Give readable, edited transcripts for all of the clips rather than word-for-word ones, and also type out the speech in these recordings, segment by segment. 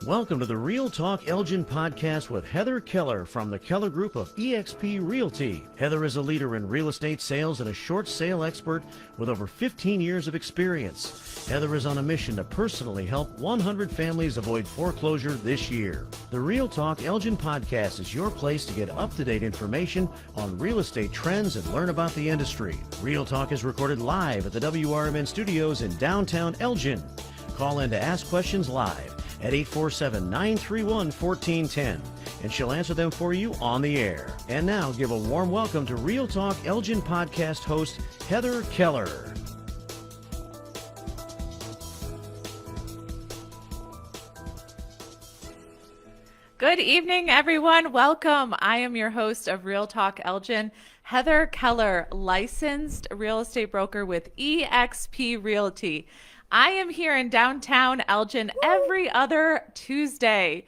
Welcome to the Real Talk Elgin podcast with Heather Keller from the Keller Group of eXp Realty. Heather is a leader in real estate sales and a short sale expert with over 15 years of experience. Heather is on a mission to personally help 100 families avoid foreclosure this year. The Real Talk Elgin podcast is your place to get up-to-date information on real estate trends and learn about the industry. Real Talk is recorded live at the WRMN studios in downtown Elgin. Call in to ask questions live at 847-931-1410, and she'll answer them for you on the air. And now, give a warm welcome to Real Talk Elgin podcast host, Heather Keller. Good evening, everyone. Welcome. I am your host of Real Talk Elgin, Heather Keller, licensed real estate broker with eXp Realty. I am here in downtown Elgin every other Tuesday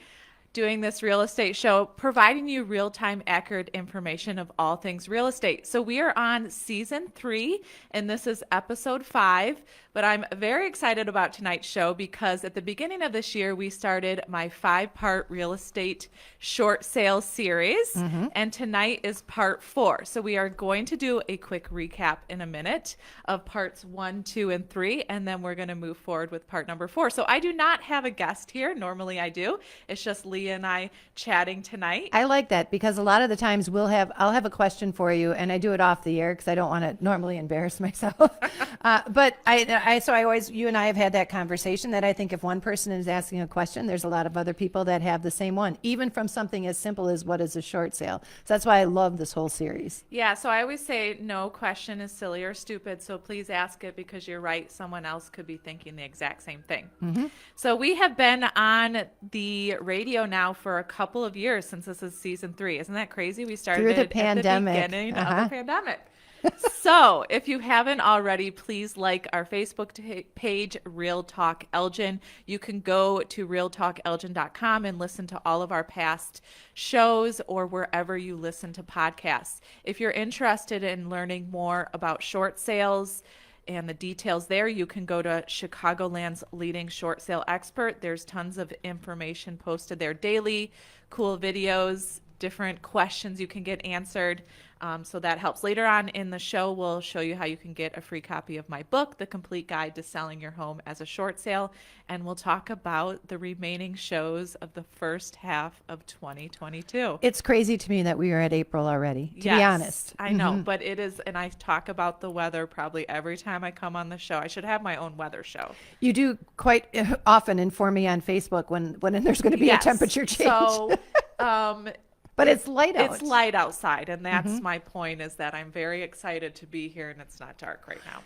doing this real estate show, providing you real-time accurate information of all things real estate. So we are on season 3 and this is episode 5, but I'm very excited about tonight's show because at the beginning of this year, we started my 5-part real estate short sale series, and tonight is part 4. So we are going to do a quick recap in a minute of parts 1, 2, and 3, and then we're going to move forward with part number 4. So I do not have a guest here. Normally I do. It's just Leah and I chatting tonight. I like that because a lot of the times I'll have a question for you, and I do it off the air because I don't want to normally embarrass myself. But you and I have had that conversation that I think if one person is asking a question, there's a lot of other people that have the same one, even from something as simple as what is a short sale. So that's why I love this whole series. Yeah, so I always say no question is silly or stupid, so please ask it because you're right. Someone else could be thinking the exact same thing. So we have been on the radio now for a couple of years since this is season 3. Isn't that crazy? We started Through the pandemic. At the beginning of the pandemic. So if you haven't already, please like our Facebook page, Real Talk Elgin. You can go to realtalkelgin.com and listen to all of our past shows or wherever you listen to podcasts. If you're interested in learning more about short sales and the details there, you can go to Chicagoland's leading short sale expert. There's tons of information posted there daily, cool videos, different questions you can get answered. So that helps. Later on in the show, we'll show you how you can get a free copy of my book, The Complete Guide to Selling Your Home as a Short Sale. And we'll talk about the remaining shows of the first half of 2022. It's crazy to me that we are at April already, to be honest. I know, but it is, and I talk about the weather probably every time I come on the show. I should have my own weather show. You do quite often inform me on Facebook when there's going to be a temperature change. So, but it's light out. It's light outside, and that's my point, is that I'm very excited to be here, and it's not dark right now.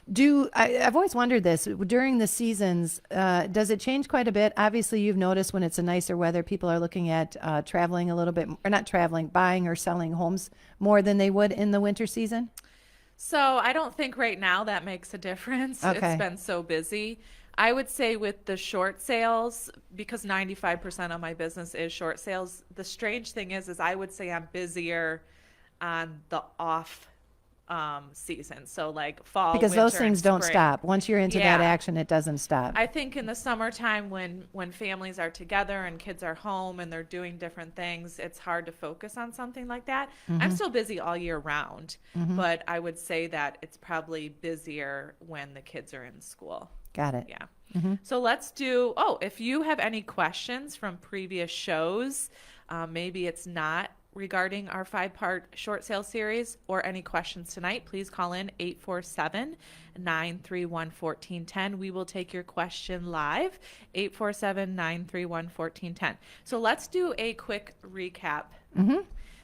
I've always wondered this. During the seasons, does it change quite a bit? Obviously, you've noticed when it's a nicer weather, people are looking at traveling a little bit, or not traveling, buying or selling homes more than they would in the winter season? So I don't think right now that makes a difference. Okay. It's been so busy. I would say with the short sales, because 95% of my business is short sales, the strange thing is I would say I'm busier on the off season. So like fall, because winter, those things and don't spring. stop. Once you're into that action, it doesn't stop. I think in the summertime when families are together and kids are home and they're doing different things, it's hard to focus on something like that. I'm still busy all year round, but I would say that it's probably busier when the kids are in school. Got it. Yeah. So let's do, if you have any questions from previous shows, maybe it's not regarding our 5-part short sale series or any questions tonight, please call in 847-931-1410. We will take your question live, 847-931-1410. So let's do a quick recap.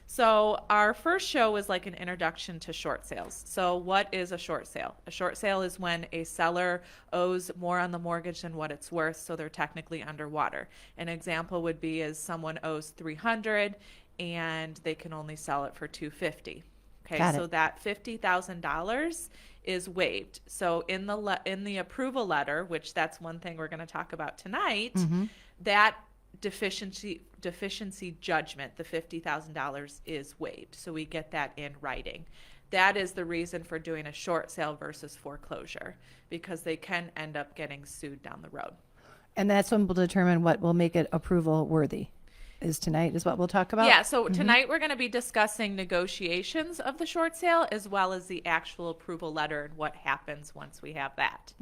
So our first show was like an introduction to short sales. So what is a short sale? A short sale is when a seller owes more on the mortgage than what it's worth, so they're technically underwater. An example would be is someone owes $300 and they can only sell it for $250. Okay, so that $50,000 is waived. So in the approval letter, which that's one thing we're going to talk about tonight, that deficiency judgment, the $50,000 is waived. So we get that in writing. That is the reason for doing a short sale versus foreclosure, because they can end up getting sued down the road. And that's when we'll determine what will make it approval worthy. Is tonight is what we'll talk about? Yeah, so tonight we're going to be discussing negotiations of the short sale as well as the actual approval letter and what happens once we have that.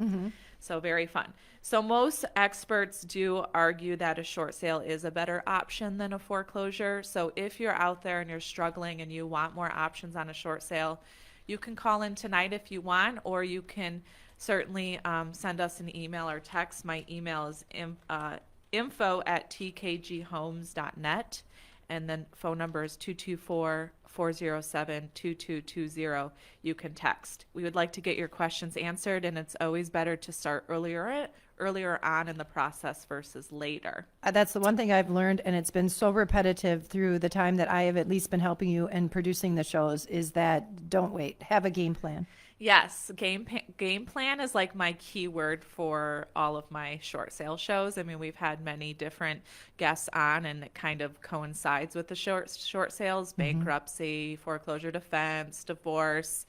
So very fun. So most experts do argue that a short sale is a better option than a foreclosure. So if you're out there and you're struggling and you want more options on a short sale, you can call in tonight if you want, or you can certainly send us an email or text. My email is info@tkghomes.net, and then phone number is 224-407-2220. You can text. We would like to get your questions answered, and it's always better to start earlier on in the process versus later. That's the one thing I've learned, and it's been so repetitive through the time that I have at least been helping you and producing the shows, is that don't wait. Have a game plan. Yes, game plan is like my keyword for all of my short sale shows. I mean, we've had many different guests on, and it kind of coincides with the short sales, bankruptcy, foreclosure defense, divorce.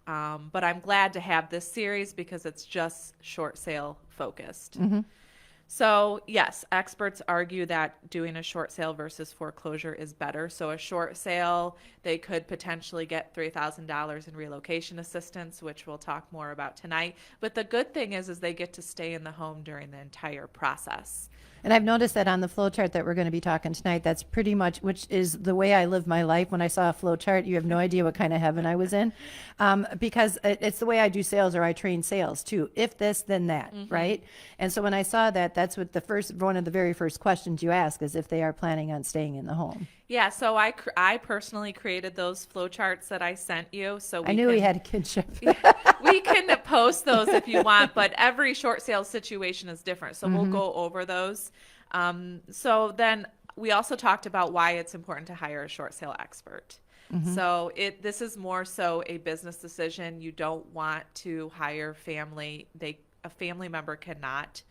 But I'm glad to have this series because it's just short sale focused. So yes, experts argue that doing a short sale versus foreclosure is better. So a short sale, they could potentially get $3,000 in relocation assistance, which we'll talk more about tonight. But the good thing is they get to stay in the home during the entire process. And I've noticed that on the flow chart that we're going to be talking tonight, that's pretty much, which is the way I live my life. When I saw a flow chart, you have no idea what kind of heaven I was in, because it's the way I do sales, or I train sales too. If this, then that, right? And so when I saw that, that's what one of the very first questions you ask is if they are planning on staying in the home. Yeah, so I personally created those flow charts that I sent you. So I knew we had a kinship. We can post those if you want, but every short sale situation is different. So we'll go over those. So then we also talked about why it's important to hire a short sale expert. So this is more so a business decision. You don't want to hire family. A family member cannot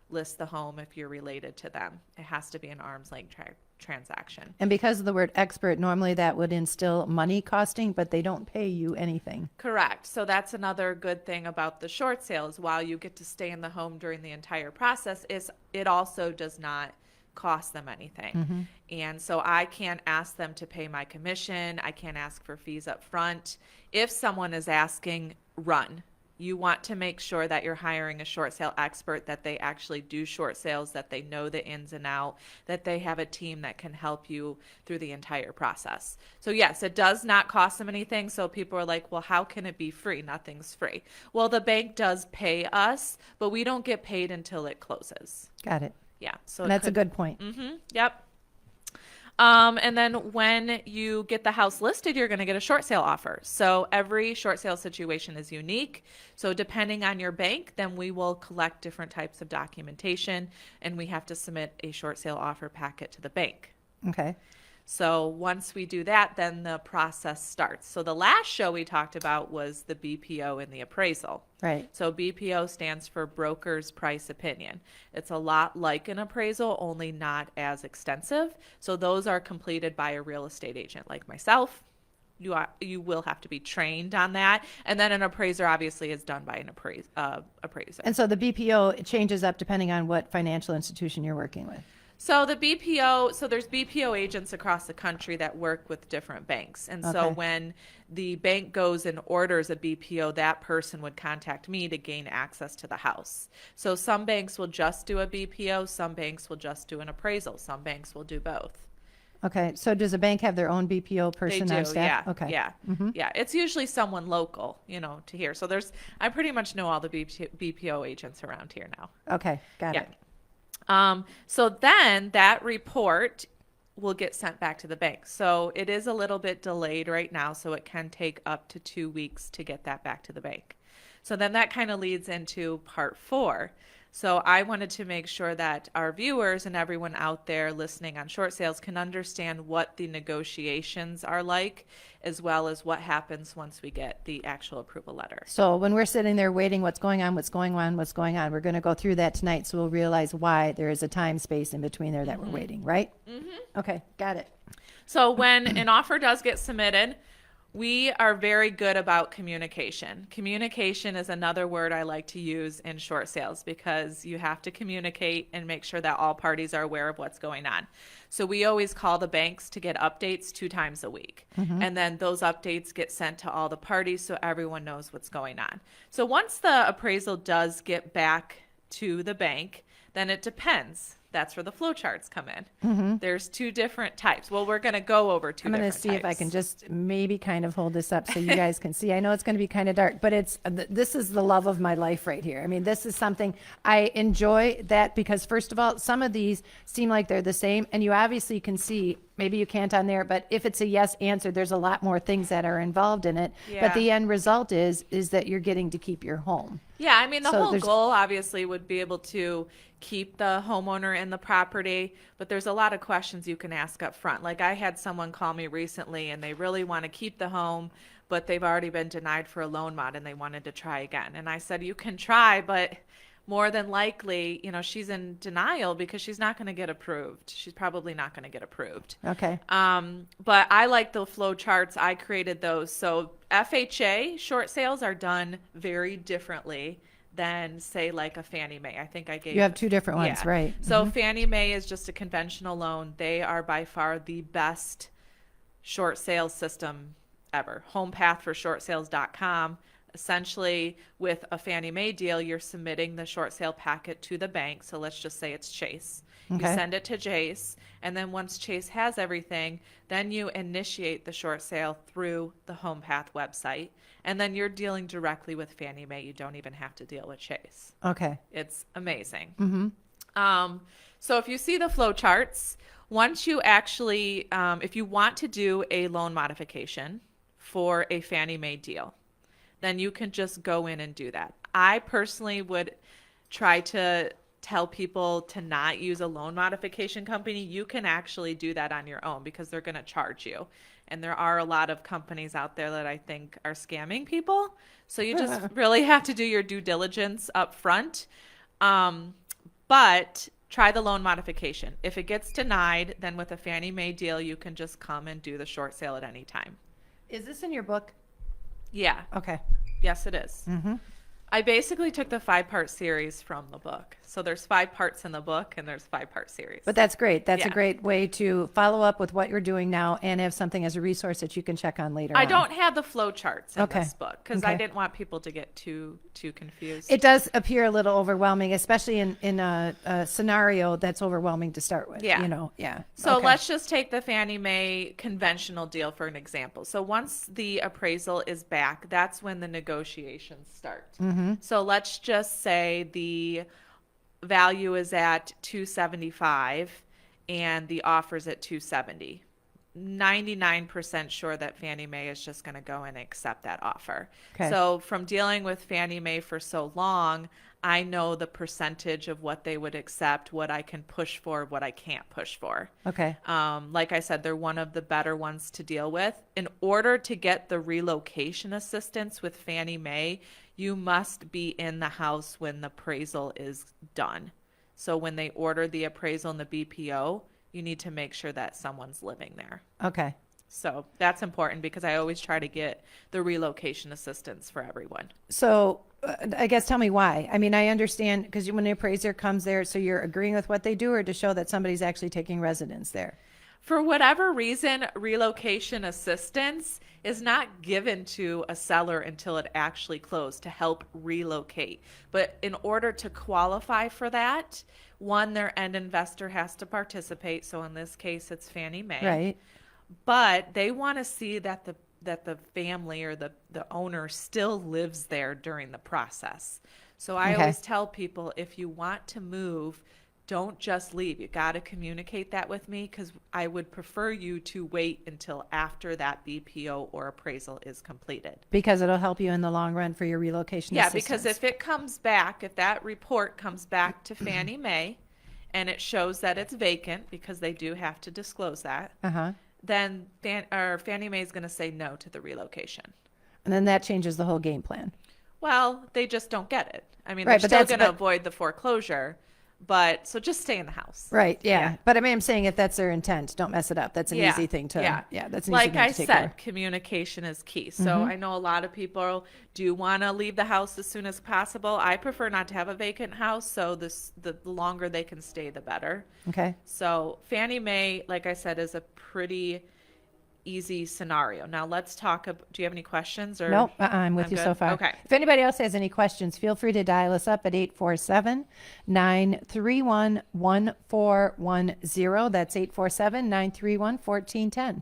list the home if you're related to them. It has to be an arm's length transaction. And because of the word expert, normally that would instill money costing, but they don't pay you anything. Correct. So that's another good thing about the short sales. While you get to stay in the home during the entire process, it also does not cost them anything. And so I can't ask them to pay my commission. I can't ask for fees up front. If someone is asking, run. You want to make sure that you're hiring a short sale expert, that they actually do short sales, that they know the ins and out, that they have a team that can help you through the entire process. So yes, it does not cost them anything. So people are like, well, how can it be free? Nothing's free. Well, the bank does pay us, but we don't get paid until it closes. Got it. Yeah. So And that's a good point. Yep. And then when you get the house listed, you're going to get a short sale offer. So every short sale situation is unique. So depending on your bank, then we will collect different types of documentation, and we have to submit a short sale offer packet to the bank. Okay. So once we do that, then the process starts. So the last show we talked about was the BPO and the appraisal. Right. So BPO stands for Broker's Price Opinion. It's a lot like an appraisal, only not as extensive. So those are completed by a real estate agent like myself. You will have to be trained on that. And then an appraiser obviously is done by an appraiser. And so the BPO changes up depending on what financial institution you're working with. So there's BPO agents across the country that work with different banks. And so Okay. when the bank goes and orders a BPO, that person would contact me to gain access to the house. So some banks will just do a BPO, some banks will just do an appraisal, some banks will do both. Okay. So does a bank have their own BPO person They on do, staff? yeah. Okay. Yeah. Yeah. It's usually someone local, to here. So I pretty much know all the BPO agents around here now. Okay. Got Yeah. it. So then that report will get sent back to the bank. So it is a little bit delayed right now, so it can take up to 2 weeks to get that back to the bank. So then that kind of leads into part 4. So I wanted to make sure that our viewers and everyone out there listening on short sales can understand what the negotiations are like, as well as what happens once we get the actual approval letter. So when we're sitting there waiting, what's going on, we're going to go through that tonight, so we'll realize why there is a time space in between there that we're waiting, right? Okay, got it. So when an offer does get submitted, We are very good about communication. Communication is another word I like to use in short sales because you have to communicate and make sure that all parties are aware of what's going on. So we always call the banks to get updates 2 times a week. And then those updates get sent to all the parties so everyone knows what's going on. So once the appraisal does get back to the bank, then it depends. That's where the flow charts come in. There's 2 different types. Well, we're going to go over 2 I'm different going types. to see if I can just maybe kind of hold this up so you guys can see. I know it's going to be kind of dark, but this is the love of my life right here. I mean, this is something I enjoy that because first of all, some of these seem like they're the same and you obviously can see, maybe you can't on there, but if it's a yes answer, there's a lot more things that are involved in it. Yeah. But the end result is that you're getting to keep your home. Yeah, I mean, the So whole there's- goal obviously would be able to keep the homeowner in the property, but there's a lot of questions you can ask up front. Like I had someone call me recently and they really want to keep the home, but they've already been denied for a loan mod and they wanted to try again. And I said, you can try, but more than likely, she's in denial because she's not going to get approved. She's probably not going to get approved. Okay. But I like the flow charts. I created those. So FHA short sales are done very differently than say like a Fannie Mae. I think I gave You have 2 different ones, yeah. right? So Fannie Mae is just a conventional loan. They are by far the best short sales system ever. HomePathForShortSales.com. Essentially, with a Fannie Mae deal, you're submitting the short sale packet to the bank. So let's just say it's Chase. Okay. You send it to Chase, and then once Chase has everything, then you initiate the short sale through the HomePath website, and then you're dealing directly with Fannie Mae. You don't even have to deal with Chase. Okay. It's amazing. So if you see the flow charts, once you actually, if you want to do a loan modification for a Fannie Mae deal, then you can just go in and do that. I personally would try to tell people to not use a loan modification company. You can actually do that on your own because they're going to charge you. And there are a lot of companies out there that I think are scamming people. So you just really have to do your due diligence up front. But try the loan modification. If it gets denied, then with a Fannie Mae deal, you can just come and do the short sale at any time. Is this in your book? Yeah. Okay. Yes, it is. I basically took the 5-part series from the book. So there's 5 parts in the book and there's 5-part series. But that's great. That's a Yeah. great way to follow up with what you're doing now and have something as a resource that you can check on later I on. don't have the flow charts in Okay. this book because I Okay. didn't want people to get too confused. It does appear a little overwhelming, especially in a scenario that's overwhelming to start with. Yeah. Yeah. So Okay. let's just take the Fannie Mae conventional deal for an example. So once the appraisal is back, that's when the negotiations start. So let's just say the value is at 275 and the offer's at 270. 99% sure that Fannie Mae is just going to go and accept that offer. Okay. So from dealing with Fannie Mae for so long, I know the percentage of what they would accept, what I can push for, what I can't push for. Okay. Like I said, they're one of the better ones to deal with. In order to get the relocation assistance with Fannie Mae, you must be in the house when the appraisal is done. So when they order the appraisal and the BPO, you need to make sure that someone's living there. Okay. So that's important because I always try to get the relocation assistance for everyone. So I guess tell me why. I mean, I understand because when the appraiser comes there, so you're agreeing with what they do or to show that somebody's actually taking residence there? For whatever reason, relocation assistance is not given to a seller until it actually closed to help relocate. But in order to qualify for that, one, their end investor has to participate. So in this case, it's Fannie Mae. Right. But they want to see that the family or the owner still lives there during the process. So I Okay. always tell people, if you want to move, don't just leave. You got to communicate that with me because I would prefer you to wait until after that BPO or appraisal is completed. Because it'll help you in the long run for your relocation Yeah, assistance. because if it comes back, if that report comes back to Fannie Mae and it shows that it's vacant, because they do have to disclose that, Uh-huh. then Fannie Mae is going to say no to the relocation. And then that changes the whole game plan. Well, they just don't get it. I mean, Right, they're but still that's- going to but- avoid the foreclosure, But so just stay in the house. Right. Yeah. Yeah. But I mean, I'm saying if that's their intent, don't mess it up. That's an easy thing to, that's an easy Like thing I to take care of. said, communication is key. So I know a lot of people do want to leave the house as soon as possible. I prefer not to have a vacant house. So the longer they can stay, the better. Okay. So Fannie Mae, like I said, is a pretty easy scenario. Now let's talk. Do you have any questions? Or Nope, I'm with you good? so far. Okay. If anybody else has any questions, feel free to dial us up at 847-931-1410. That's 847-931-1410.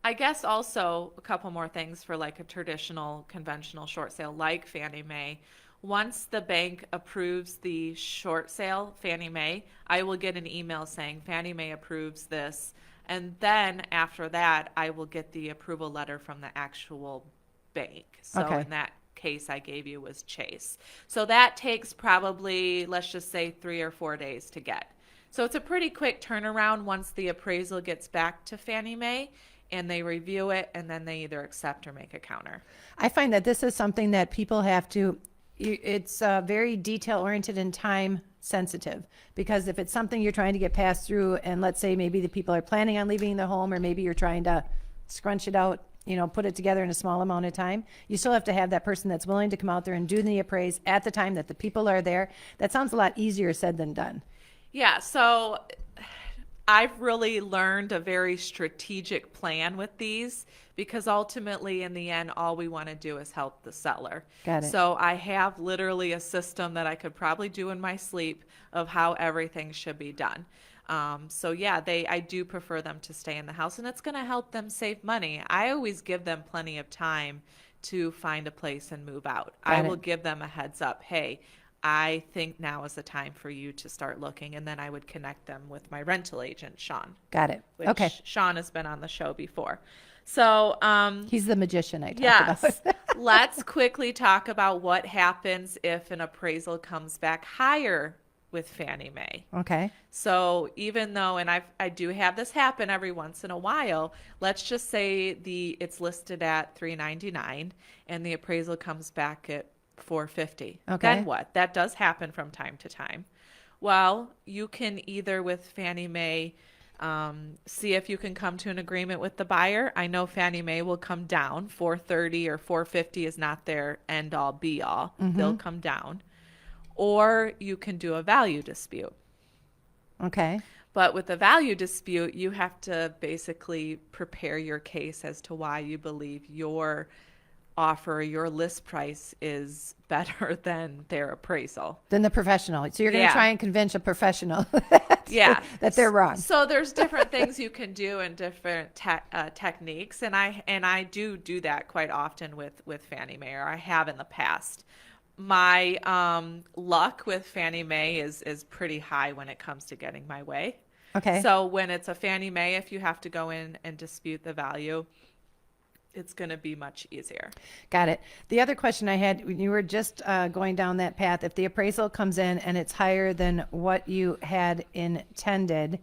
I guess also a couple more things for like a traditional conventional short sale like Fannie Mae. Once the bank approves the short sale, Fannie Mae, I will get an email saying Fannie Mae approves this. And then after that, I will get the approval letter from the actual bank. So Okay. in that case I gave you was Chase. So that takes probably, let's just say 3 or 4 days to get. So it's a pretty quick turnaround once the appraisal gets back to Fannie Mae and they review it and then they either accept or make a counter. I find that this is something that people have to, it's very detail oriented and time sensitive, because if it's something you're trying to get passed through, and let's say maybe the people are planning on leaving the home, or maybe you're trying to scrunch it out, put it together in a small amount of time, you still have to have that person that's willing to come out there and do the appraise at the time that the people are there. That sounds a lot easier said than done. Yeah, so I've really learned a very strategic plan with these because ultimately in the end all we want to do is help the seller. Got it. So I have literally a system that I could probably do in my sleep of how everything should be done. So yeah, I do prefer them to stay in the house, and it's going to help them save money. I always give them plenty of time to find a place and move out. I will give them a heads up. Hey, I think now is the time for you to start looking. And then I would connect them with my rental agent, Sean. Got it. Which Okay. Sean has been on the show before. So, He's the magician I talked yes, about. let's quickly talk about what happens if an appraisal comes back higher with Fannie Mae. Okay. So even though, and I do have this happen every once in a while, let's just say it's listed at $399 and the appraisal comes back at $450. Okay. Then what? That does happen from time to time. Well, you can either with Fannie Mae see if you can come to an agreement with the buyer. I know Fannie Mae will come down. $430 or $450 is not their end all be all. They'll come down. Or you can do a value dispute. Okay. But with a value dispute, you have to basically prepare your case as to why you believe your offer, your list price is better than their appraisal. Then the professional. So you're going to Yeah. try and convince a professional Yeah. that they're wrong. So there's different things you can do and different techniques, and I do that quite often with Fannie Mae, or I have in the past. My luck with Fannie Mae is pretty high when it comes to getting my way. Okay. So when it's a Fannie Mae, if you have to go in and dispute the value, it's going to be much easier. Got it. The other question I had, when you were just going down that path, if the appraisal comes in and it's higher than what you had intended,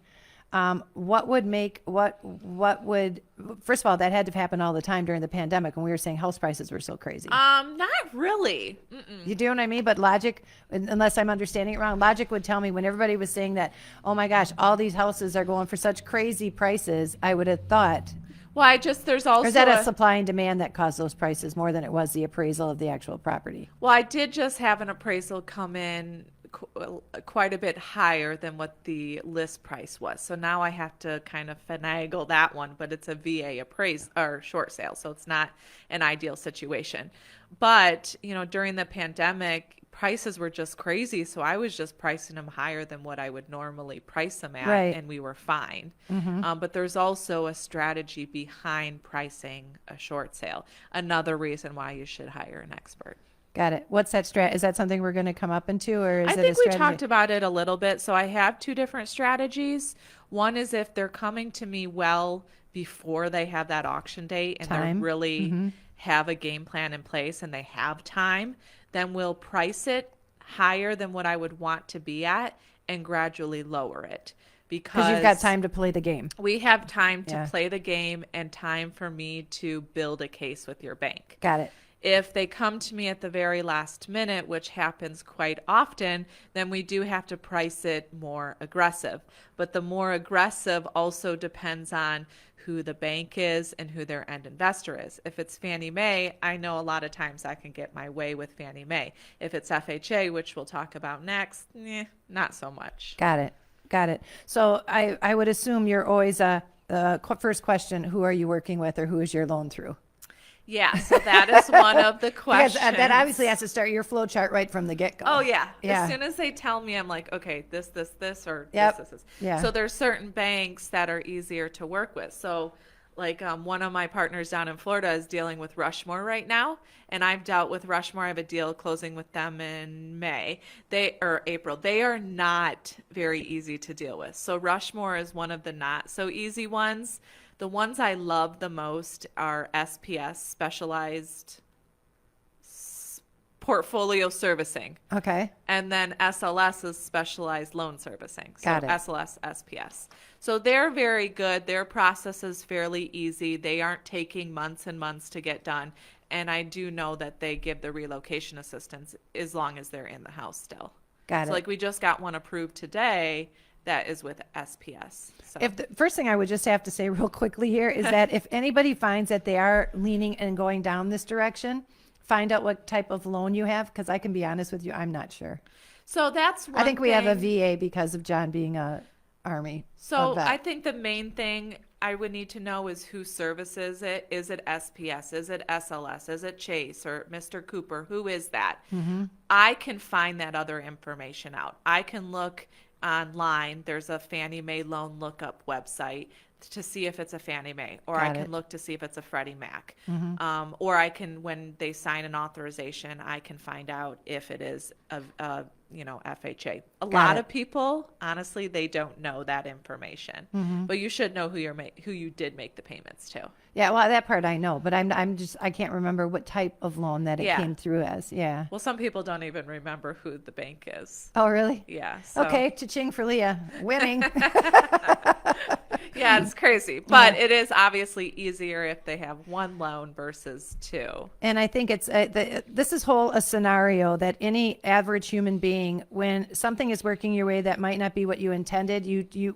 what would, first of all, that had to happen all the time during the pandemic when we were saying house prices were so crazy. Not really. Mm-mm. You do what I mean? But logic, unless I'm understanding it wrong, logic would tell me when everybody was saying that, oh my gosh, all these houses are going for such crazy prices, I would have thought, Well, there's also or is that a supply and demand that caused those prices more than it was the appraisal of the actual property? Well, I did just have an appraisal come in quite a bit higher than what the list price was. So now I have to kind of finagle that one, but it's a VA or short sale, so it's not an ideal situation. But, during the pandemic, prices were just crazy, so I was just pricing them higher than what I would normally price them at, Right. and we were fine. But there's also a strategy behind pricing a short sale. Another reason why you should hire an expert. Got it. What's that Is that something we're going to come up into, or is I it think a we strategy? talked about it a little bit. So I have two different strategies. One is if they're coming to me well before they have that auction date and Time. they really have a game plan in place and they have time, then we'll price it higher than what I would want to be at and gradually lower it. Because you've got time to play the game. We have time to Yeah. play the game and time for me to build a case with your bank. Got it. If they come to me at the very last minute, which happens quite often, then we do have to price it more aggressive. But the more aggressive also depends on who the bank is and who their end investor is. If it's Fannie Mae, I know a lot of times I can get my way with Fannie Mae. If it's FHA, which we'll talk about next, not so much. Got it. So I would assume you're always first question, who are you working with or who is your loan through? Yeah, so that is one of the questions. Because that obviously has to start your flow chart right from the get-go. Oh, yeah. Yeah. As soon as they tell me, I'm like, okay, this, or Yep. this. Yeah. So there's certain banks that are easier to work with. So like one of my partners down in Florida is dealing with Rushmore right now, and I've dealt with Rushmore. I have a deal closing with them in April. They are not very easy to deal with. So Rushmore is one of the not so easy ones. The ones I love the most are SPS, Specialized Portfolio Servicing. Okay. And then SLS is Specialized Loan Servicing. So Got it. SLS, SPS. So they're very good. Their process is fairly easy. They aren't taking months and months to get done. And I do know that they give the relocation assistance as long as they're in the house still. Got So it. like we just got one approved today that is with SPS. So. If the first thing I would just have to say real quickly here is that if anybody finds that they are leaning and going down this direction, find out what type of loan you have, because I can be honest with you, I'm not sure. So that's one I think we have a thing. VA because of John being a Army. So vet. I think the main thing I would need to know is who services it. Is it SPS? Is it SLS? Is it Chase or Mr. Cooper? Who is that? Mm-hmm. I can find that other information out. I can look online. There's a Fannie Mae loan lookup website to see if it's a Fannie Mae, or Got I can it. look to see if it's a Freddie Mac. Mm-hmm. Or I can, when they sign an authorization, I can find out if it is a FHA. A lot it. of people, honestly, they don't know that information, Mm-hmm. but you should know who you did make the payments to. Yeah, well, that part I know, but I can't remember what type of loan that it Yeah. came through as. Yeah. Well, some people don't even remember who the bank is. Oh, really? Yeah. So. Okay, cha-ching for Leah. Winning. Yeah, it's crazy, but it is obviously easier if they have one loan versus two. And I think it's this is a scenario that any average human being, when something is working your way that might not be what you intended,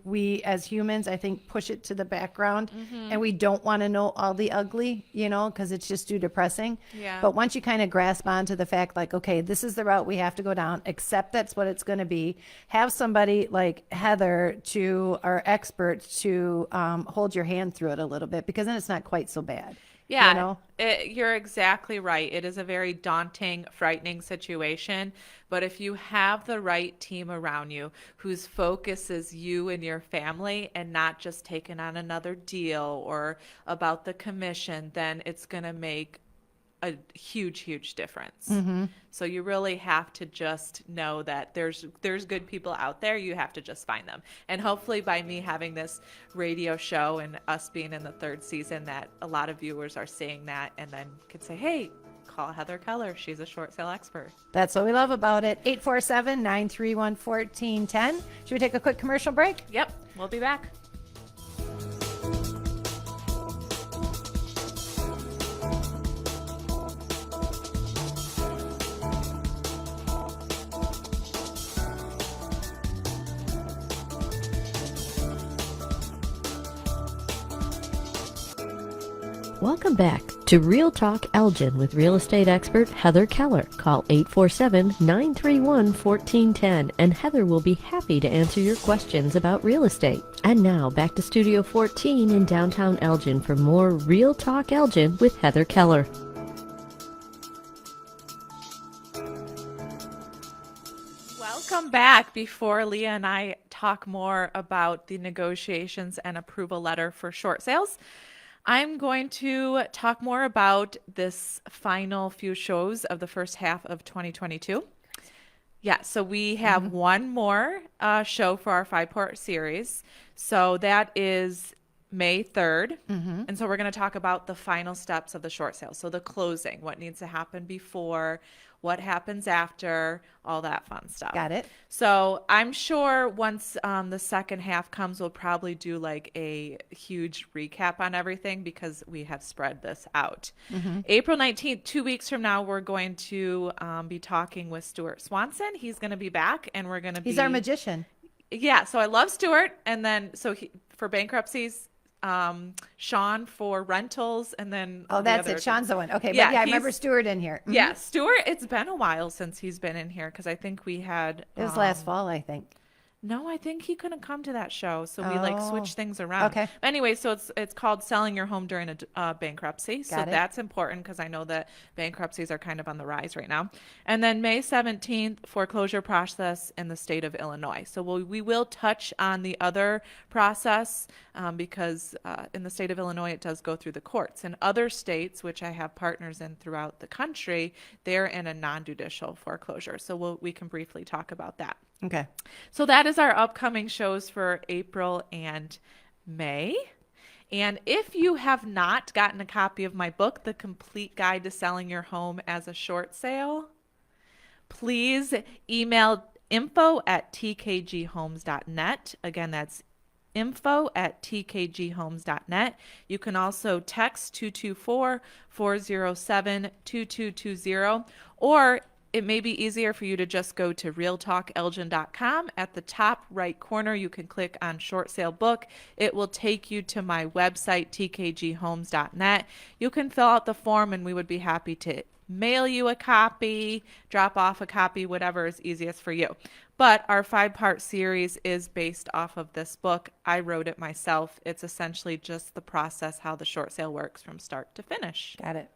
we as humans, I think, push it to the background, and we don't want to know all the ugly, because it's just too depressing. Yeah. But once you kind of grasp onto the fact, like, okay, this is the route we have to go down, accept that's what it's going to be, have somebody like Heather, our expert, to hold your hand through it a little bit, because then it's not quite so bad. Yeah, you're exactly right. It is a very daunting, frightening situation. But if you have the right team around you whose focus is you and your family and not just taking on another deal or about the commission, then it's going to make a huge, huge difference. Mm-hmm. So you really have to just know that there's good people out there. You have to just find them. And hopefully by me having this radio show and us being in the third season, that a lot of viewers are seeing that and then could say, hey, call Heather Keller. She's a short sale expert. That's what we love about it. 847-931-1410. Should we take a quick commercial break? Yep, we'll be back. Welcome back to Real Talk Elgin with real estate expert Heather Keller. Call 847-931-1410 and Heather will be happy to answer your questions about real estate. And now back to Studio 14 in downtown Elgin for more Real Talk Elgin with Heather Keller. Welcome back. Before Leah and I talk more about the negotiations and approval letter for short sales, I'm going to talk more about this final few shows of the first half of 2022. Yeah, so we have one more show for our 5-part series. So that is May 3rd. And so we're going to talk about the final steps of the short sale. So the closing, what needs to happen before, what happens after, all that fun stuff. Got it. So I'm sure once the second half comes, we'll probably do like a huge recap on everything because we have spread this out. April 19th, 2 weeks from now, we're going to be talking with Stuart Swanson. He's going to be back, and we're going to be... He's our magician. Yeah, so I love Stuart, and then for bankruptcies, Sean for rentals, and then Oh, that's it. Sean's the one. Okay, Yeah, but yeah, I remember he's- Stuart in here. Yeah, Stuart. It's been a while since he's been in here because I think we had It was last fall, I think. No, I think he couldn't come to that show, so we Oh. switched things around. Okay. Anyway, so it's called Selling Your Home During a Bankruptcy. So Got it. that's important because I know that bankruptcies are kind of on the rise right now. And then May 17th, foreclosure process in the state of Illinois. So we will touch on the other process because in the state of Illinois it does go through the courts. In other states, which I have partners in throughout the country, they're in a non-judicial foreclosure. So we can briefly talk about that. Okay. So that is our upcoming shows for April and May. And if you have not gotten a copy of my book, The Complete Guide to Selling Your Home as a Short Sale, please email info@tkghomes.net. Again, that's info@tkghomes.net. You can also text 224-407-2220, or it may be easier for you to just go to realtalkelgin.com. At the top right corner, you can click on short sale book. It will take you to my website, tkghomes.net. You can fill out the form and we would be happy to mail you a copy, drop off a copy, whatever is easiest for you. But our 5-part series is based off of this book. I wrote it myself. It's essentially just the process, how the short sale works from start to finish. Got it.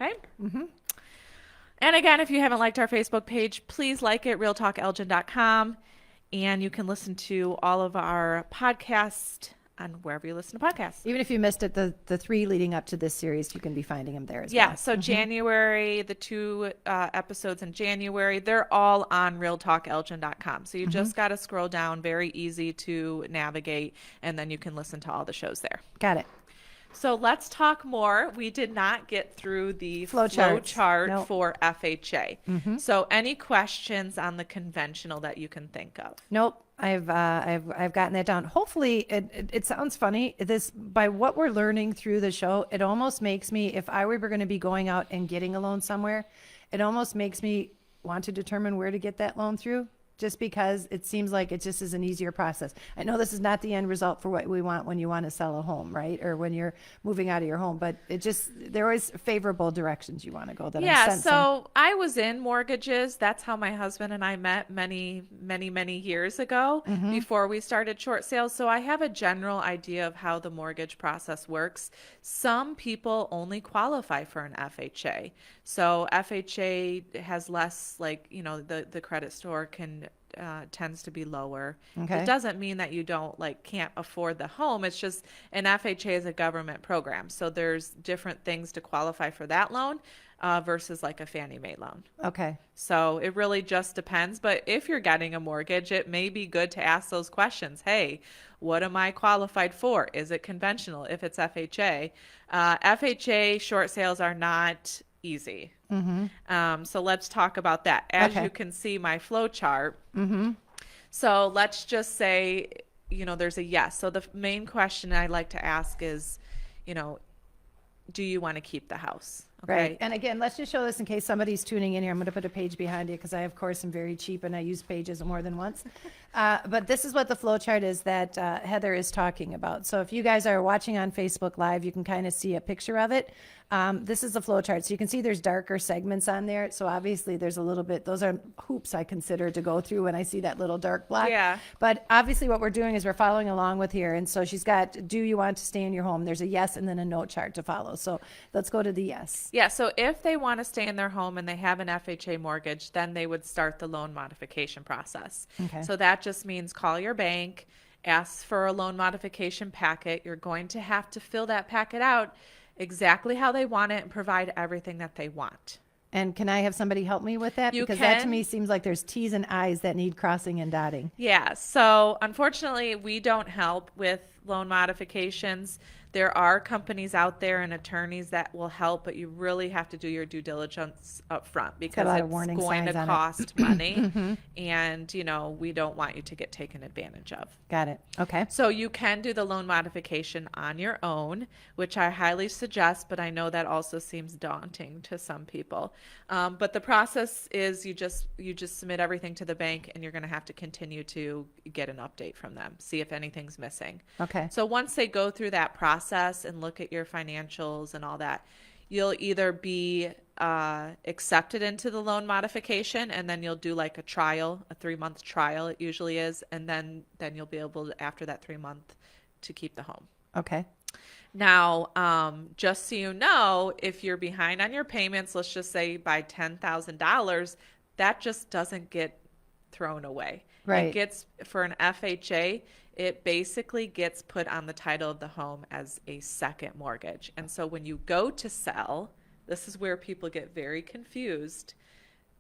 Okay? And again, if you haven't liked our Facebook page, please like it, realtalkelgin.com. And you can listen to all of our podcasts on wherever you listen to podcasts. Even if you missed it, the 3 leading up to this series, you can be finding them there as Yeah, well. so January, the 2 episodes in January, they're all on realtalkelgin.com. So you just got to scroll down, very easy to navigate, and then you can listen to all the shows there. Got it. So let's talk more. We did not get through the Flow flow charts. chart Nope. for FHA. So any questions on the conventional that you can think of? Nope. I've gotten that down. Hopefully, it sounds funny. This, by what we're learning through the show, it almost makes me, if I were going to be going out and getting a loan somewhere, it almost makes me want to determine where to get that loan through. Just because it seems like it just is an easier process. I know this is not the end result for what we want when you want to sell a home, right? Or when you're moving out of your home, but there are always favorable directions you want to go that I'm Yeah, sensing. so I was in mortgages. That's how my husband and I met many, many, many years ago before we started short sales. So I have a general idea of how the mortgage process works. Some people only qualify for an FHA. So FHA has less, the credit score tends to be lower. Okay. It doesn't mean that you can't afford the home. It's just an FHA is a government program. So there's different things to qualify for that loan versus like a Fannie Mae loan. Okay. So it really just depends. But if you're getting a mortgage, it may be good to ask those questions. Hey, what am I qualified for? Is it conventional if it's FHA? FHA short sales are not easy. So let's talk about that. As Okay. you can see my flow chart. So let's just say, there's a yes. So the main question I like to ask is, do you want to keep the house? Okay. Right. And again, let's just show this in case somebody's tuning in here. I'm going to put a page behind you because I, of course, am very cheap and I use pages more than once. But this is what the flow chart is that Heather is talking about. So if you guys are watching on Facebook Live, you can kind of see a picture of it. This is the flow chart. So you can see there's darker segments on there. So obviously there's a little bit, those are hoops I consider to go through when I see that little dark block. Yeah. But obviously what we're doing is we're following along with here. And so she's got, do you want to stay in your home? There's a yes and then a no chart to follow. So let's go to the yes. Yeah, so if they want to stay in their home and they have an FHA mortgage, then they would start the loan modification process. Okay. So that just means call your bank, ask for a loan modification packet. You're going to have to fill that packet out exactly how they want it and provide everything that they want. And can I have somebody help me with that? You Because that to can. me seems like there's T's and I's that need crossing and dotting. Yeah, so unfortunately, we don't help with loan modifications. There are companies out there and attorneys that will help, but you really have to do your due diligence up front because got a lot of it's warning going to signs on it. cost money, and we don't want you to get taken advantage of. Got it. Okay. So you can do the loan modification on your own, which I highly suggest, but I know that also seems daunting to some people. But the process is you just submit everything to the bank, and you're going to have to continue to get an update from them, see if anything's missing. Okay. So once they go through that process and look at your financials and all that, you'll either be accepted into the loan modification, and then you'll do like a trial, a 3-month trial it usually is, and then you'll be able to, after that 3-month, to keep the home. Okay. Now, just so you know, if you're behind on your payments, let's just say by $10,000, that just doesn't get thrown away. Right. It gets, for an FHA, it basically gets put on the title of the home as a second mortgage. And so when you go to sell, this is where people get very confused.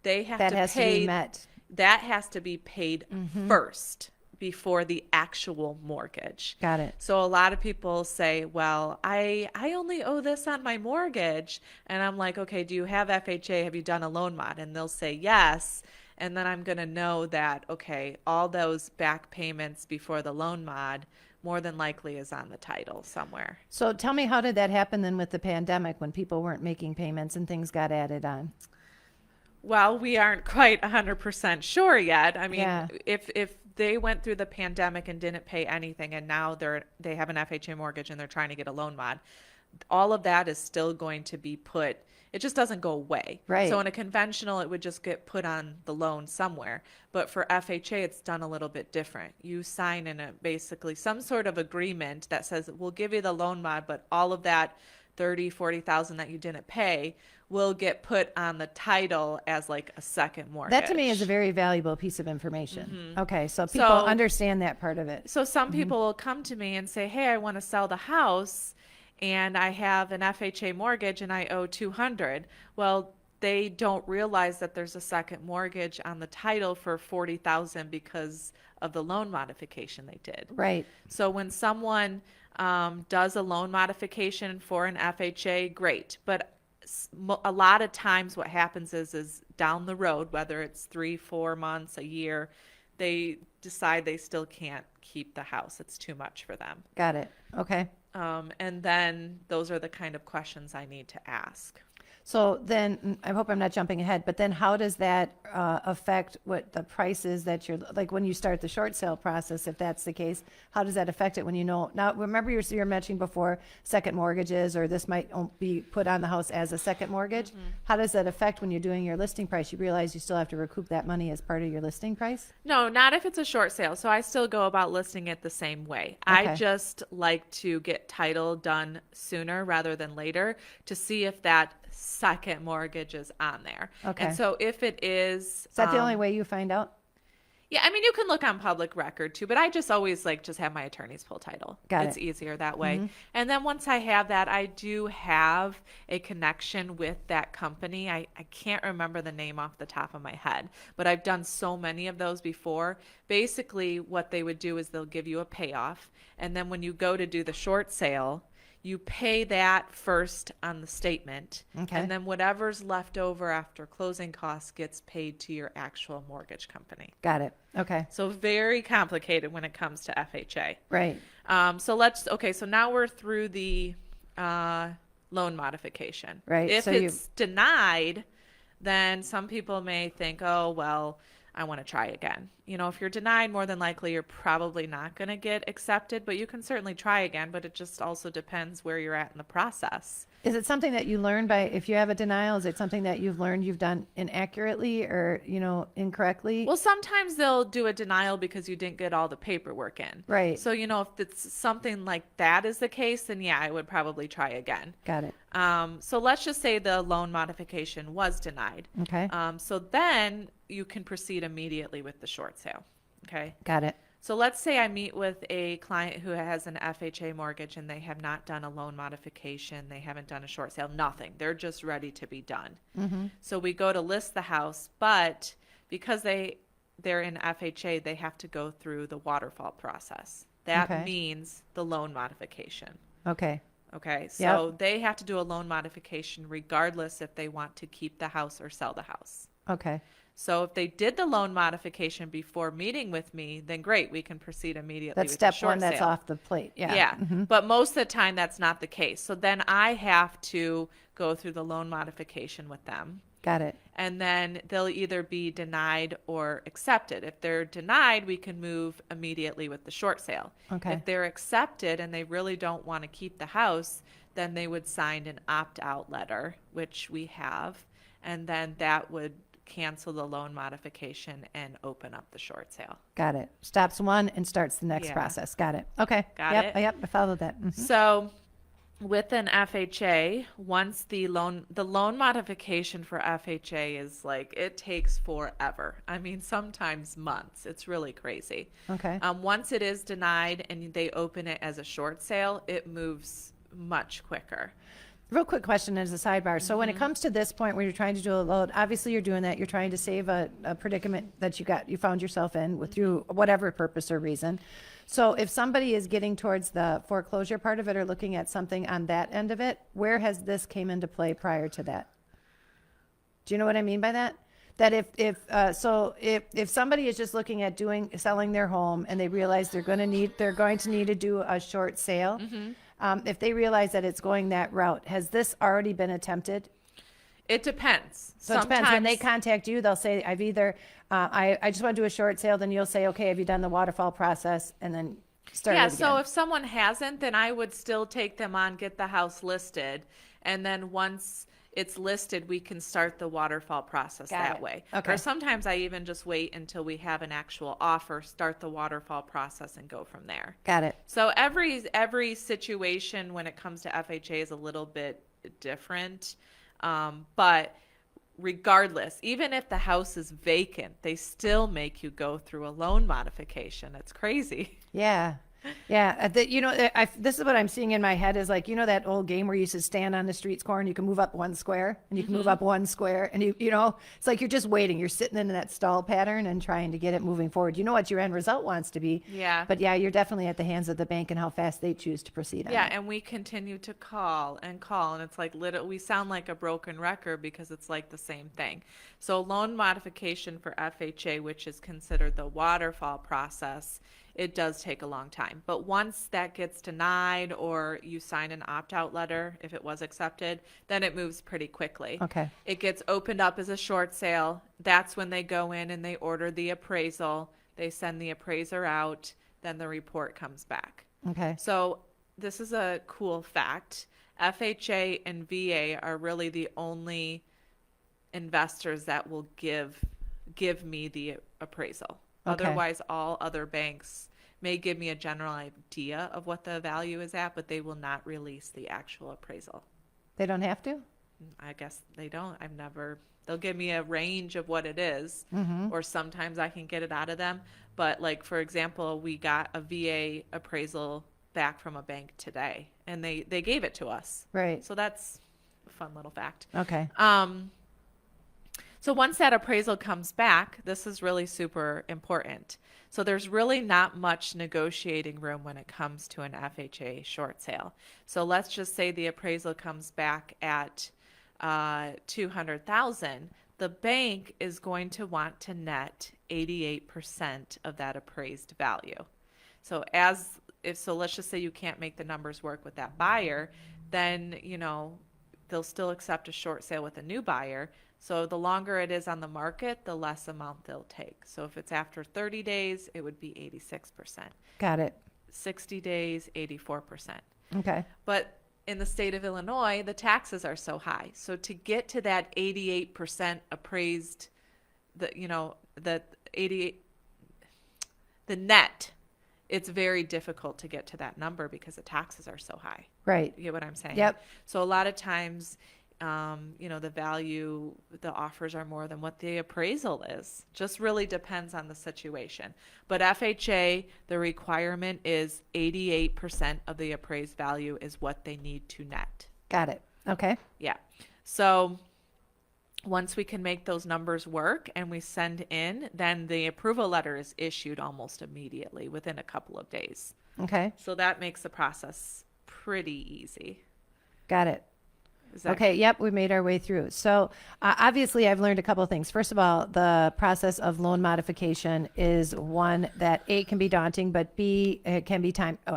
They have That to has to pay, be met. that has to be paid first before the actual mortgage. Got it. So a lot of people say, well, I only owe this on my mortgage. And I'm like, okay, do you have FHA? Have you done a loan mod? And they'll say yes. And then I'm going to know that, okay, all those back payments before the loan mod more than likely is on the title somewhere. So tell me, how did that happen then with the pandemic when people weren't making payments and things got added on? Well, we aren't quite 100% sure yet. I mean, Yeah. if they went through the pandemic and didn't pay anything, and now they have an FHA mortgage and they're trying to get a loan mod, all of that is still going to be put. It just doesn't go away. Right. So in a conventional, it would just get put on the loan somewhere. But for FHA, it's done a little bit different. You sign in basically some sort of agreement that says we'll give you the loan mod, but all of that $30,000-$40,000 that you didn't pay will get put on the title as like a second mortgage. That to me is a very valuable piece of information. Okay, so people So- understand that part of it. So some people will come to me and say, hey, I want to sell the house and I have an FHA mortgage and I owe $200. Well, they don't realize that there's a second mortgage on the title for $40,000 because of the loan modification they did. Right. So when someone does a loan modification for an FHA, great. But a lot of times what happens is down the road, whether it's 3-4 months, a year, they decide they still can't keep the house. It's too much for them. Got it. Okay. And then those are the kind of questions I need to ask. So then, I hope I'm not jumping ahead, but then how does that affect what the price is that you're, like when you start the short sale process, if that's the case, how does that affect it when you know? Now, remember you were mentioning before second mortgages, or this might be put on the house as a second mortgage. How does that affect when you're doing your listing price? You realize you still have to recoup that money as part of your listing price? No, not if it's a short sale. So I still go about listing it the same way. Okay. I just like to get title done sooner rather than later to see if that second mortgage is on there. Okay. And so if it is, Is that the only way you find out? yeah, I mean, you can look on public record too, but I just always just have my attorneys pull title. Got It's it. easier that way. And then once I have that, I do have a connection with that company. I can't remember the name off the top of my head, but I've done so many of those before. Basically, what they would do is they'll give you a payoff. And then when you go to do the short sale, you pay that first on the statement, Okay. and then whatever's left over after closing costs gets paid to your actual mortgage company. Got it. Okay. So very complicated when it comes to FHA. Right. So now we're through the loan modification. Right, If so you- it's denied, then some people may think, oh, well, I want to try again. If you're denied, more than likely you're probably not going to get accepted, but you can certainly try again, but it just also depends where you're at in the process. Is it something that you learn by, if you have a denial, is it something that you've learned you've done inaccurately or, incorrectly? Well, sometimes they'll do a denial because you didn't get all the paperwork in. Right. So, if it's something like that is the case, then yeah, I would probably try again. Got it. So let's just say the loan modification was denied. Okay. So then you can proceed immediately with the short sale. Okay. Got it. So let's say I meet with a client who has an FHA mortgage and they have not done a loan modification. They haven't done a short sale, nothing. They're just ready to be done. So we go to list the house, but because they're in FHA, they have to go through the waterfall process. That Okay. means the loan modification. Okay. Okay, so they have to do a loan modification regardless if they want to keep the house or sell the house. Okay. So if they did the loan modification before meeting with me, then great, we can proceed immediately That's with the step short one. That's sale. off the plate. Yeah. Yeah, but most of the time that's not the case. So then I have to go through the loan modification with them. Got it. And then they'll either be denied or accepted. If they're denied, we can move immediately with the short sale. Okay. If they're accepted and they really don't want to keep the house, then they would sign an opt-out letter, which we have, and then that would cancel the loan modification and open up the short sale. Got it. Stops one and starts the next Yeah. process. Got it. Okay. Got Yep. it? Yep. I followed that. Mhm. So with an FHA, once the loan modification for FHA is like, it takes forever. I mean, sometimes months. It's really crazy. Okay. Once it is denied and they open it as a short sale, it moves much quicker. Real quick question as a sidebar. So when it comes to this point where you're trying to do a load, obviously you're doing that. You're trying to save a predicament that you found yourself in through whatever purpose or reason. So if somebody is getting towards the foreclosure part of it or looking at something on that end of it, where has this came into play prior to that? Do you know what I mean by that? That if somebody is just looking at selling their home and they realize they're going to need to do a short sale, if they realize that it's going that route, has this already been attempted? It depends. So it depends. When they contact you, they'll say, I've either, I just want to do a short sale. Then you'll say, okay, have you done the waterfall process? And then start it again. So if someone hasn't, then I would still take them on, get the house listed. And then once it's listed, we can start the waterfall process that way. Okay. Or sometimes I even just wait until we have an actual offer, start the waterfall process and go from there. Got it. So every situation when it comes to FHA is a little bit different. But regardless, even if the house is vacant, they still make you go through a loan modification. It's crazy. Yeah. Yeah. This is what I'm seeing in my head is like, that old game where you used to stand on the street square and you can move up one square and you can move up one square and it's like you're just waiting. You're sitting in that stall pattern and trying to get it moving forward. You know what your end result wants to be. Yeah. But yeah, you're definitely at the hands of the bank and how fast they choose to proceed on Yeah, it. and we continue to call, and it's like we sound like a broken record because it's like the same thing. So loan modification for FHA, which is considered the waterfall process, it does take a long time. But once that gets denied or you sign an opt-out letter, if it was accepted, then it moves pretty quickly. Okay. It gets opened up as a short sale. That's when they go in and they order the appraisal. They send the appraiser out. Then the report comes back. Okay. So this is a cool fact. FHA and VA are really the only investors that will give me the appraisal. Okay. Otherwise, all other banks may give me a general idea of what the value is at, but they will not release the actual appraisal. They don't have to? I guess they don't. They'll give me a range of what it is, or sometimes I can get it out of them. But like, for example, we got a VA appraisal back from a bank today, and they gave it to us. Right. So that's a fun little fact. Okay. So once that appraisal comes back, this is really super important. So there's really not much negotiating room when it comes to an FHA short sale. So let's just say the appraisal comes back at $200,000. The bank is going to want to net 88% of that appraised value. So let's just say you can't make the numbers work with that buyer, then they'll still accept a short sale with a new buyer. So the longer it is on the market, the less amount they'll take. So if it's after 30 days, it would be 86%. Got it. 60 days, 84%. Okay. But in the state of Illinois, the taxes are so high. So to get to that 88% appraised, the net, it's very difficult to get to that number because the taxes are so high. Right. You get what I'm saying? Yep. So a lot of times, the offers are more than what the appraisal is. Just really depends on the situation. But FHA, the requirement is 88% of the appraised value is what they need to net. Got it. Okay. Yeah. So once we can make those numbers work and we send in, then the approval letter is issued almost immediately within a couple of days. Okay. So that makes the process pretty easy. Got it. Is that Okay, yep, we made our way through. So obviously, I've learned a couple of things. First of all, the process of loan modification is one that A, can be daunting, but B, it can be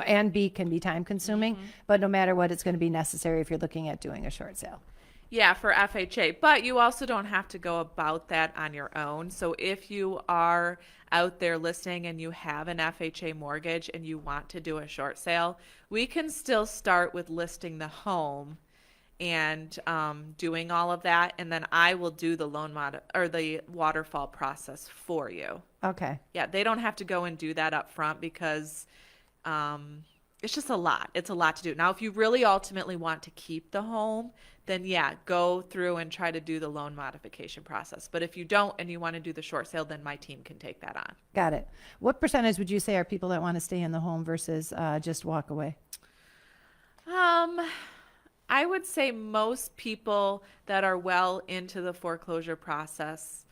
and B, can be time consuming. But no matter what, it's going to be necessary if you're looking at doing a short sale. Yeah, for FHA. But you also don't have to go about that on your own. So if you are out there listening and you have an FHA mortgage and you want to do a short sale, we can still start with listing the home and doing all of that. And then I will do the loan mod or the waterfall process for you. Okay. Yeah, they don't have to go and do that up front because it's just a lot. It's a lot to do. Now, if you really ultimately want to keep the home, then yeah, go through and try to do the loan modification process. But if you don't and you want to do the short sale, then my team can take that on. Got it. What percentage would you say are people that want to stay in the home versus just walk away? I would say most people that are well into the foreclosure process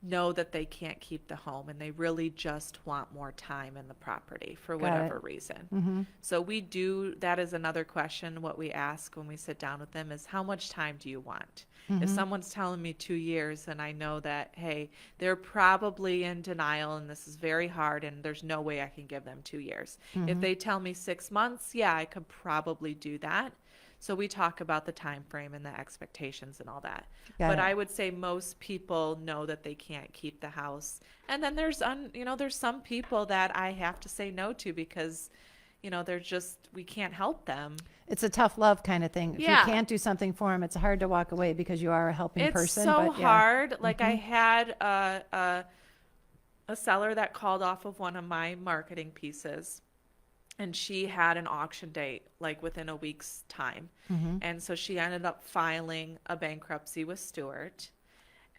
know that they can't keep the home and they really just want more time in the property for whatever reason. So we do, that is another question. What we ask when we sit down with them is, how much time do you want? If someone's telling me 2 years and I know that, hey, they're probably in denial and this is very hard and there's no way I can give them 2 years. If they tell me 6 months, yeah, I could probably do that. So we talk about the time frame and the expectations and all that. Got it. I would say most people know that they can't keep the house. And then there's there's some people that I have to say no to because, they're just, we can't help them. It's a tough love kind of thing. If Yeah. you can't do something for them, it's hard to walk away because you are a helping It's person. so but yeah. hard. Like I had a seller that called off of one of my marketing pieces. And she had an auction date like within a week's time. And so she ended up filing a bankruptcy with Stewart.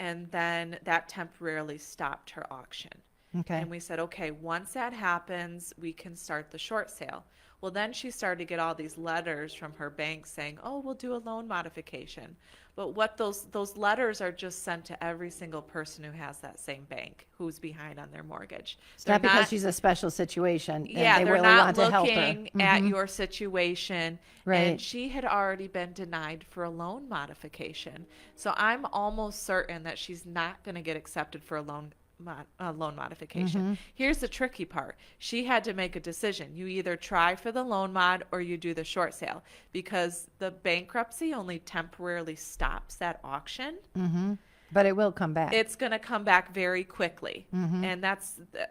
And then that temporarily stopped her auction. Okay. And we said, okay, once that happens, we can start the short sale. Well, then she started to get all these letters from her bank saying, oh, we'll do a loan modification. But what those letters are just sent to every single person who has that same bank who's behind on their mortgage. It's not because she's a special situation. And Yeah, they they're really not want to help her. looking at your situation. Right. And she had already been denied for a loan modification. So I'm almost certain that she's not going to get accepted for a loan modification. Here's the tricky part. She had to make a decision. You either try for the loan mod or you do the short sale because the bankruptcy only temporarily stops that auction. But it will come back. It's going to come back very quickly. And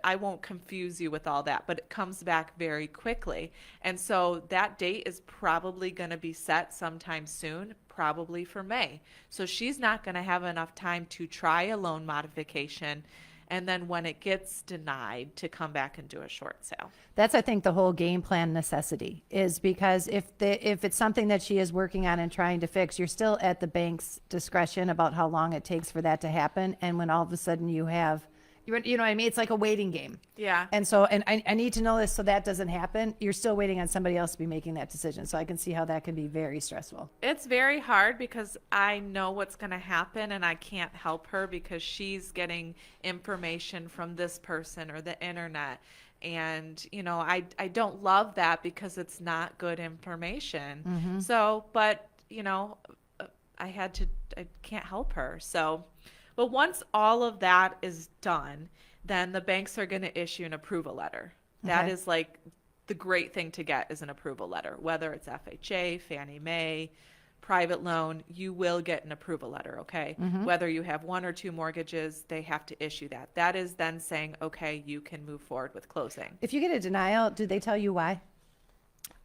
I won't confuse you with all that, but it comes back very quickly. And so that date is probably going to be set sometime soon, probably for May. So she's not going to have enough time to try a loan modification. And then when it gets denied, to come back and do a short sale. That's, I think, the whole game plan necessity is because if it's something that she is working on and trying to fix, you're still at the bank's discretion about how long it takes for that to happen. And when all of a sudden you have, you know what I mean? It's like a waiting game. Yeah. And so, and I need to know this so that doesn't happen. You're still waiting on somebody else to be making that decision. So I can see how that can be very stressful. It's very hard because I know what's going to happen and I can't help her because she's getting information from this person or the internet. And, I don't love that because it's not good information. So, but, I can't help her. So, but once all of that is done, then the banks are going to issue an approval letter. That is like the great thing to get is an approval letter, whether it's FHA, Fannie Mae, private loan, you will get an approval letter, okay? Whether you have 1 or 2 mortgages, they have to issue that. That is then saying, okay, you can move forward with closing. If you get a denial, do they tell you why?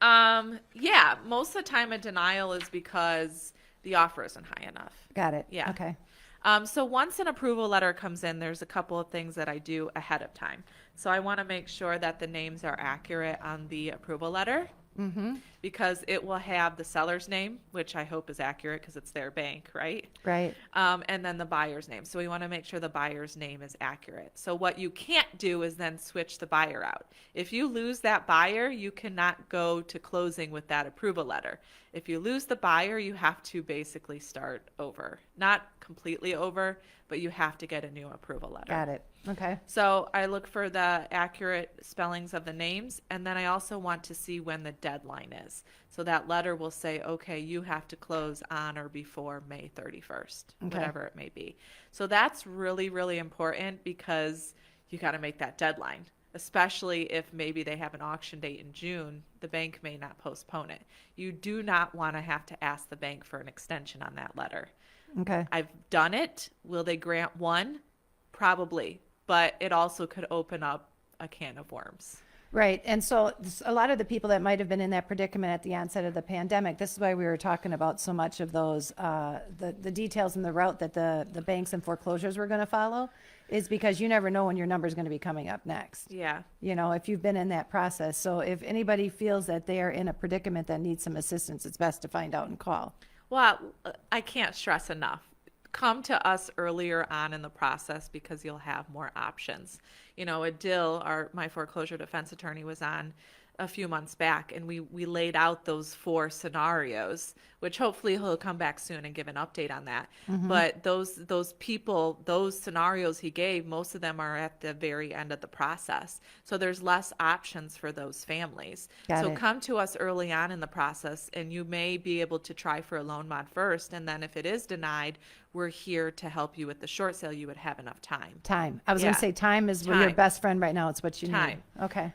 Yeah, most of the time a denial is because the offer isn't high enough. Got it. Yeah. Okay. So once an approval letter comes in, there's a couple of things that I do ahead of time. So I want to make sure that the names are accurate on the approval letter. Because it will have the seller's name, which I hope is accurate because it's their bank, right? Right. And then the buyer's name. So we want to make sure the buyer's name is accurate. So what you can't do is then switch the buyer out. If you lose that buyer, you cannot go to closing with that approval letter. If you lose the buyer, you have to basically start over. Not completely over, but you have to get a new approval letter. Got it. Okay. So I look for the accurate spellings of the names, and then I also want to see when the deadline is. So that letter will say, okay, you have to close on or before May 31st, Okay. whatever it may be. So that's really, really important because you got to make that deadline, especially if maybe they have an auction date in June. The bank may not postpone it. You do not want to have to ask the bank for an extension on that letter. Okay. I've done it. Will they grant one? Probably, but it also could open up a can of worms. Right. And so a lot of the people that might have been in that predicament at the onset of the pandemic, this is why we were talking about so much of those, the details and the route that the banks and foreclosures were going to follow, is because you never know when your number is going to be coming up next. Yeah. You know, if you've been in that process. So if anybody feels that they are in a predicament that needs some assistance, it's best to find out and call. Well, I can't stress enough. Come to us earlier on in the process because you'll have more options. You know, Adil, my foreclosure defense attorney, was on a few months back, and we laid out those 4 scenarios, which hopefully he'll come back soon and give an update on that. But those people, those scenarios he gave, most of them are at the very end of the process. So there's less options for those families. Got So it. come to us early on in the process, and you may be able to try for a loan mod first. And then if it is denied, we're here to help you with the short sale. You would have enough time. Time. I was going Yeah. to say time is your Time. best friend right now. It's what you Time. need. Okay.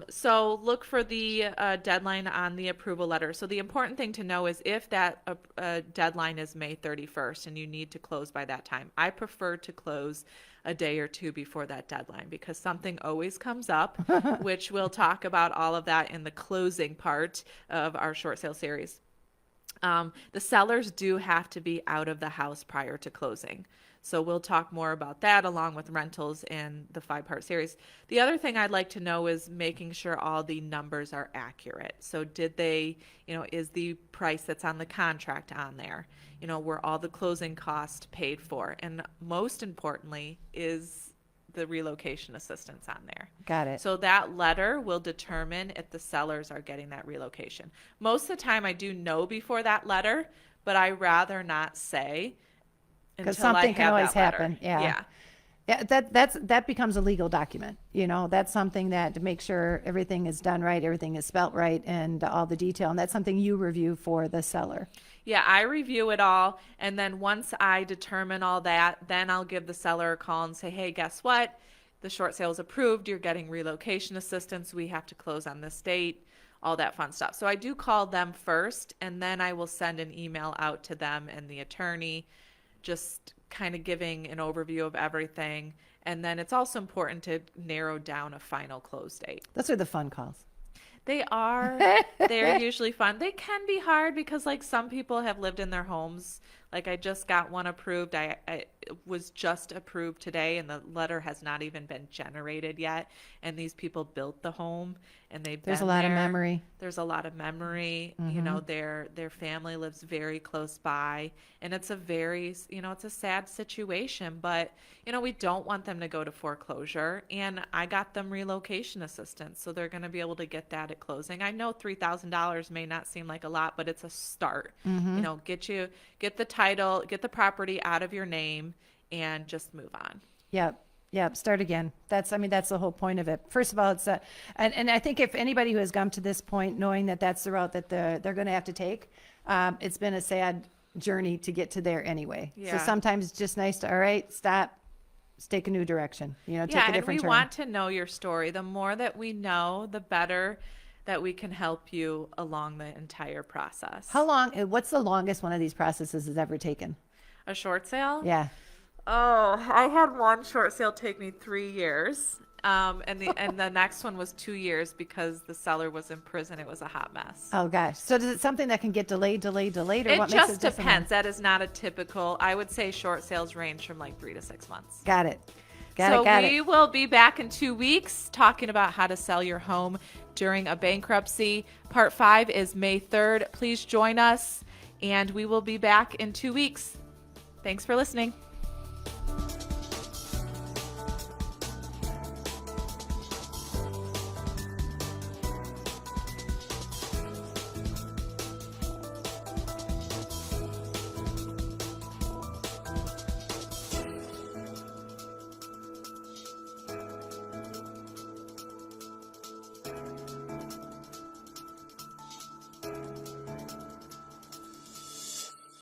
So look for the deadline on the approval letter. So the important thing to know is if that deadline is May 31st and you need to close by that time, I prefer to close a day or two before that deadline because something always comes up, which we'll talk about all of that in the closing part of our short sale series. The sellers do have to be out of the house prior to closing. So we'll talk more about that along with rentals in the 5-part series. The other thing I'd like to know is making sure all the numbers are accurate. So did they, is the price that's on the contract on there? Were all the closing costs paid for? And most importantly, is the relocation assistance on there? Got it. So that letter will determine if the sellers are getting that relocation. Most of the time I do know before that letter, but I rather not say Because until I something can have always that letter. happen. Yeah. Yeah. Yeah, that becomes a legal document. That's something that to make sure everything is done right, everything is spelt right, and all the detail. And that's something you review for the seller. Yeah, I review it all, and then once I determine all that, then I'll give the seller a call and say, hey, guess what? The short sale is approved. You're getting relocation assistance. We have to close on this date, all that fun stuff. So I do call them first, and then I will send an email out to them and the attorney, just kind of giving an overview of everything. And then it's also important to narrow down a final close date. Those are the fun calls. They are. They're usually fun. They can be hard because some people have lived in their homes. I just got one approved. I was just approved today, and the letter has not even been generated yet. And these people built the home, and There's a lot of memory. There's a lot of memory. Their family lives very close by, and it's a very, it's a sad situation. But we don't want them to go to foreclosure. And I got them relocation assistance, so they're going to be able to get that at closing. I know $3,000 may not seem like a lot, but it's a start. Get the title, get the property out of your name, and just move on. Yep. Start again. That's the whole point of it. First of all, it's and I think if anybody who has come to this point, knowing that that's the route that they're going to have to take, it's been a sad journey to get to there anyway. Yeah. So sometimes it's just nice to, all right, stop, let's take a new direction, take a different and we turn. want to know your story. The more that we know, the better that we can help you along the entire process. What's the longest one of these processes has ever taken? A short sale? Yeah. Oh, I had one short sale take me 3 years. And the next one was 2 years because the seller was in prison. It was a hot mess. Oh gosh. So is it something that can get delayed, or It what makes it just different? depends. That is not a typical, I would say short sales range from 3 to 6 months. Got it. So we will be back in 2 weeks talking about how to sell your home during a bankruptcy. Part 5 is May 3rd. Please join us, and we will be back in 2 weeks. Thanks for listening.